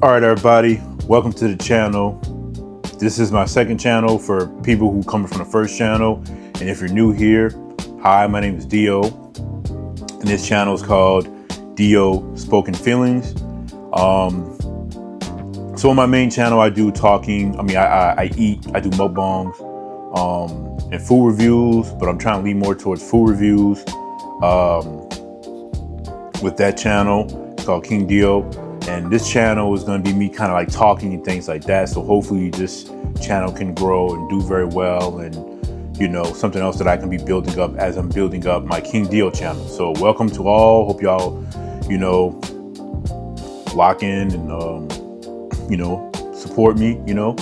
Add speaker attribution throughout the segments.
Speaker 1: All right, everybody, welcome to the channel. This is my second channel for people who come from the first channel. And if you're new here, hi, my name is Dio. And this channel is called Dio Spoken Feelings. So on my main channel, I do talking. I eat, I do mukbangs and food reviews, but I'm trying to lean more towards food reviews with that channel. It's called King Dio. And this channel is going to be me kind of like talking and things like that. So hopefully this channel can grow and do very well. And, you know, something else that I can be building up as I'm building up my King Dio channel. So welcome to all. Hope y'all, you know, lock in and, you know, support me, you know,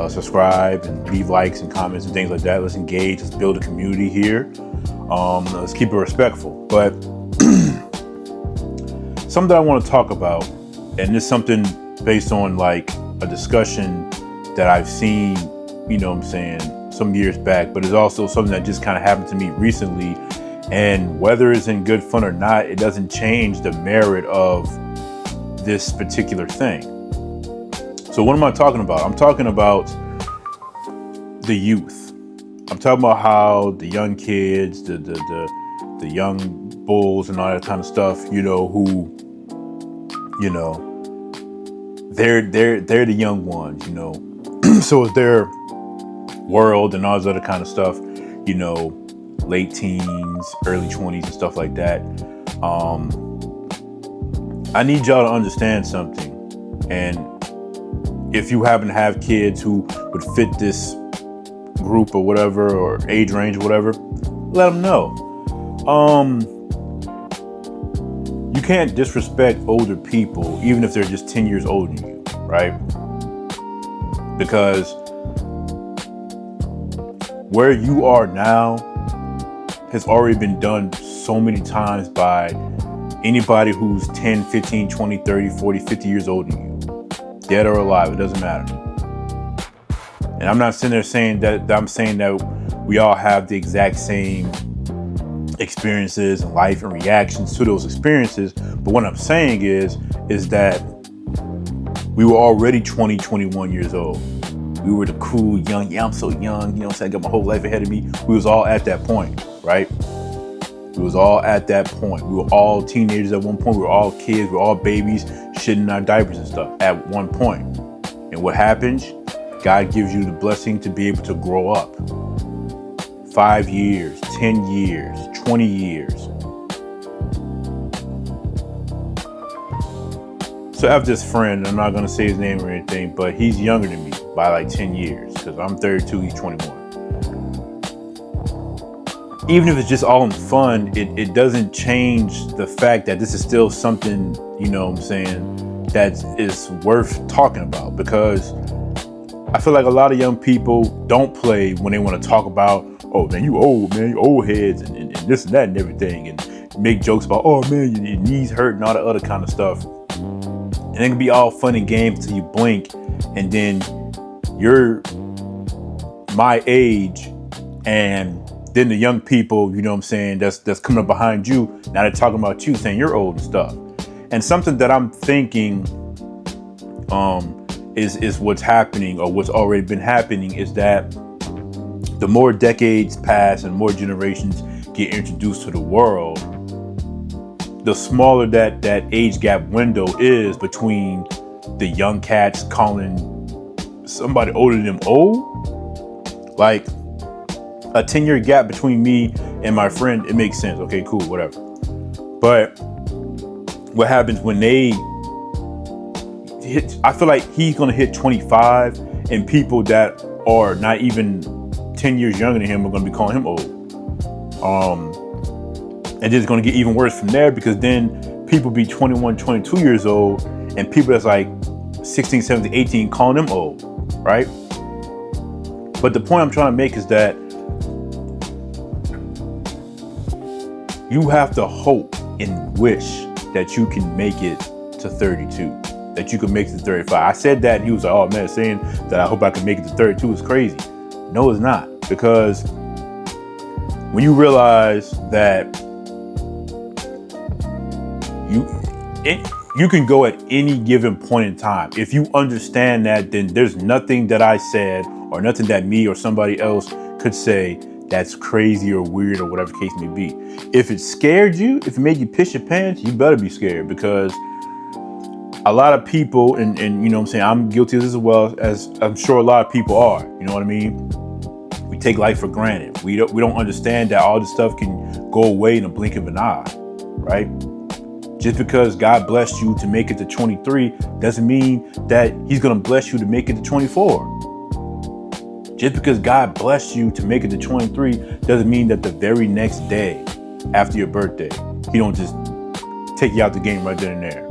Speaker 1: subscribe and leave likes and comments and things like that. Let's engage. Let's build a community here. Let's keep it respectful. But something that I want to talk about, and it's something based on like a discussion that I've seen, you know what I'm saying, some years back, but it's also something that just kind of happened to me recently. And whether it's in good fun or not, it doesn't change the merit of this particular thing. So what am I talking about? I'm talking about the youth. I'm talking about how the young kids, the young bulls and all that kind of stuff, you know, who, you know, they're the young ones, you know. So it's their world and all this other kind of stuff, you know, late teens, early 20s and stuff like that. I need y'all to understand something. And if you happen to have kids who would fit this group or whatever, or age range or whatever, let them know. You can't disrespect older people, even if they're just 10 years older than you, right? Because where you are now has already been done so many times by anybody who's 10, 15, 20, 30, 40, 50 years older than you. Dead or alive, it doesn't matter. And I'm not sitting there saying that I'm saying that we all have the exact same experiences in life and reactions to those experiences. But what I'm saying is that we were already 20, 21 years old. We were the cool, young, yeah, I'm so young, you know what I'm saying? I got my whole life ahead of me. We was all at that point, right? We was all at that point. We were all teenagers at one point. We were all kids. We were all babies, shitting in our diapers and stuff at one point. And what happens? God gives you the blessing to be able to grow up. 5 years, 10 years, 20 years. So I have this friend, I'm not gonna say his name or anything, but he's younger than me by like 10 years, because I'm 32, he's 21. Even if it's just all in fun, it doesn't change the fact that this is still something, you know what I'm saying, that is worth talking about. Because I feel like a lot of young people don't play when they want to talk about, oh man, you old, man, you old heads and this and that and everything, and make jokes about, oh man, your knees hurt and all that other kind of stuff. And it can be all fun and games until you blink, and then you're my age, and then the young people, you know what I'm saying, that's coming up behind you, now they're talking about you, saying you're old and stuff. And something that I'm thinking is what's happening, or what's already been happening, is that the more decades pass and more generations get introduced to the world, the smaller that age gap window is between the young cats calling somebody older than them old. Like a 10-year gap between me and my friend, it makes sense. Okay, cool, whatever. But what happens when they hit, I feel like he's gonna hit 25, and people that are not even 10 years younger than him are gonna be calling him old. And it's gonna get even worse from there, because then people be 21, 22 years old, and people that's like 16, 17, 18 calling them old, right? But the point I'm trying to make is that you have to hope and wish that you can make it to 32, that you can make it to 35. I said that and he was like, oh man, saying that I hope I can make it to 32 is crazy. No, it's not. Because when you realize that You can go at any given point in time. If you understand that, then there's nothing that I said or nothing that me or somebody else could say that's crazy or weird or whatever the case may be. If it scared you, if it made you piss your pants, you better be scared, because a lot of people, and you know what I'm saying, I'm guilty of this as well, as I'm sure a lot of people are, you know what I mean? We take life for granted. We don't understand that all this stuff can go away in a blink of an eye, right? Just because God blessed you to make it to 23 doesn't mean that he's going to bless you to make it to 24. Just because God blessed you to make it to 23 doesn't mean that the very next day after your birthday, he don't just take you out the game right then and there.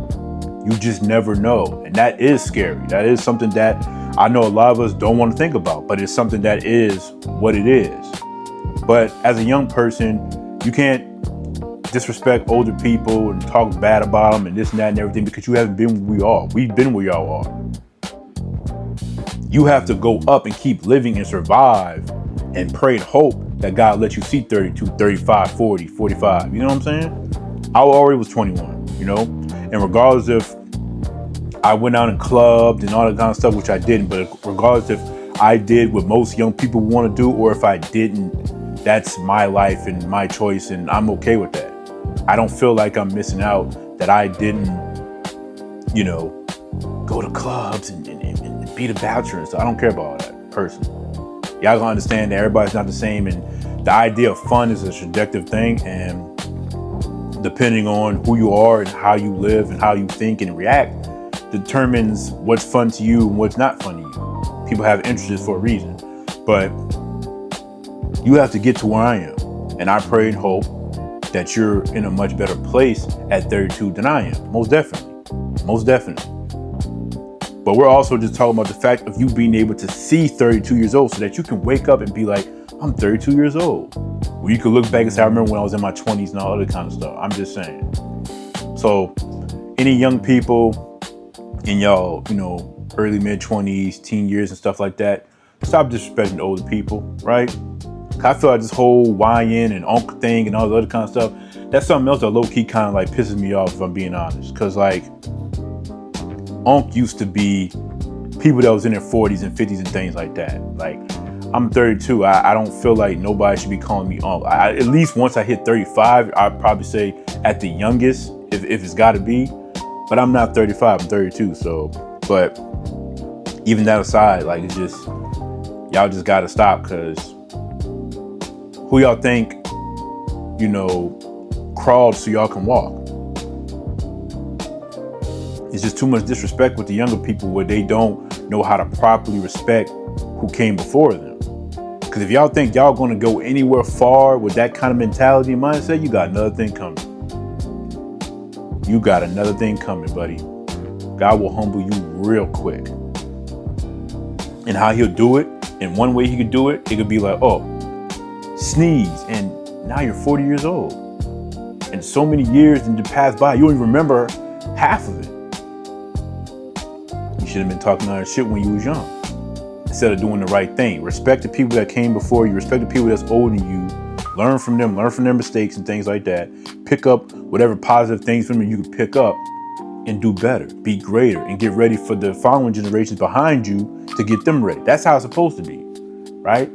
Speaker 1: You just never know. And that is scary. That is something that I know a lot of us don't want to think about, but it's something that is what it is. But as a young person, you can't disrespect older people and talk bad about them and this and that and everything, because you haven't been where we are. We've been where y'all are. You have to go up and keep living and survive and pray and hope that God lets you see 32, 35, 40, 45. You know what I'm saying? I already was 21, you know? And regardless if I went out and clubbed and all that kind of stuff, which I didn't, but regardless if I did what most young people want to do or if I didn't, that's my life and my choice, and I'm okay with that. I don't feel like I'm missing out that I didn't, you know, go to clubs and be the bachelor and stuff. I don't care about all that, personally. Y'all gonna understand that everybody's not the same, and the idea of fun is a subjective thing, and depending on who you are and how you live and how you think and react determines what's fun to you and what's not fun to you. People have interests for a reason, but you have to get to where I am, and I pray and hope that you're in a much better place at 32 than I am. Most definitely. But we're also just talking about the fact of you being able to see 32 years old so that you can wake up and be like, I'm 32 years old. Well, you can look back and say, I remember when I was in my 20s and all other kind of stuff. I'm just saying. So any young people in y'all, you know, early mid 20s, teen years and stuff like that, stop disrespecting older people, right? I feel like this whole YN and Uncle thing and all the other kind of stuff, that's something else that low-key kind of like pisses me off, if I'm being honest. Because like, Unc used to be people that was in their 40s and 50s and things like that. Like, I'm 32. I don't feel like nobody should be calling me Unc. At least once I hit 35, I'd probably say at the youngest, if it's got to be. But I'm not 35, I'm 32. So, but even that aside, like, it's just, y'all just got to stop, because who y'all think, you know, crawled so y'all can walk? It's just too much disrespect with the younger people where they don't know how to properly respect who came before them. Because if y'all think y'all gonna go anywhere far with that kind of mentality and mindset, you got another thing coming. You got another thing coming, buddy. God will humble you real quick. And how he'll do it, in one way he could do it, it could be like, oh, sneeze, and now you're 40 years old. And so many years didn't pass by, you don't even remember half of it. You should have been talking all that shit when you was young, instead of doing the right thing. Respect the people that came before you, respect the people that's older than you, learn from them, learn from their mistakes and things like that. Pick up whatever positive things from them you can pick up and do better, be greater, and get ready for the following generations behind you to get them ready. That's how it's supposed to be, right?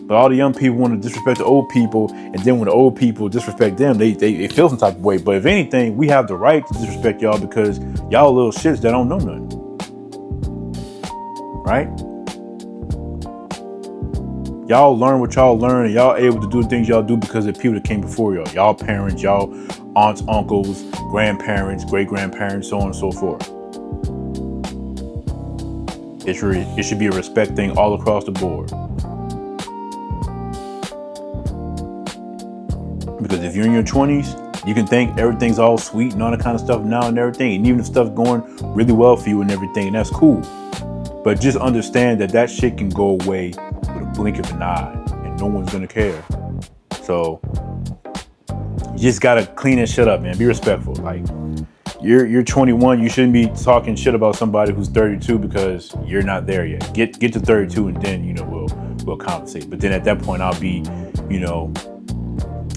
Speaker 1: But all the young people want to disrespect the old people, and then when the old people disrespect them, they feel some type of way. But if anything, we have the right to disrespect y'all, because y'all little shits that don't know nothing. Right? Y'all learn what y'all learn, and y'all able to do the things y'all do because of people that came before y'all. Y'all parents, y'all aunts, uncles, grandparents, great-grandparents, so on and so forth. It should be a respect thing all across the board. Because if you're in your 20s, you can think everything's all sweet and all that kind of stuff now and everything. And even if stuff's going really well for you and everything, and that's cool. But just understand that that shit can go away with a blink of an eye, and no one's gonna care. So you just gotta clean that shit up, man. Be respectful. Like, you're 21, you shouldn't be talking shit about somebody who's 32 because you're not there yet. Get to 32, and then, you know, we'll compensate. But then at that point, I'll be, you know,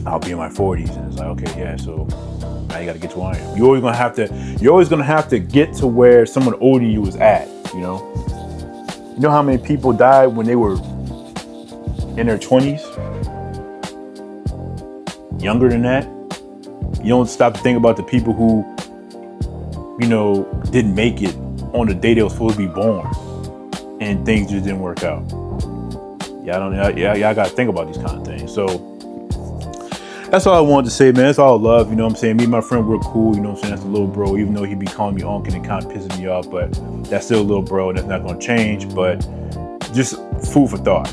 Speaker 1: I'll be in my 40s. And it's like, okay, yeah, so now you got to get to where I am. You're always going to have to get to where someone older than you is at, you know? You know how many people died when they were in their 20s? Younger than that? You don't stop to think about the people who, you know, didn't make it on the day they were supposed to be born, and things just didn't work out. Y'all got to think about these kind of things. So that's all I wanted to say, man. That's all love, you know what I'm saying? Me and my friend, we're cool, you know what I'm saying? That's a little bro, even though he be calling me uncle and kind of pissing me off, but that's still a little bro, and that's not going to change. But just food for thought.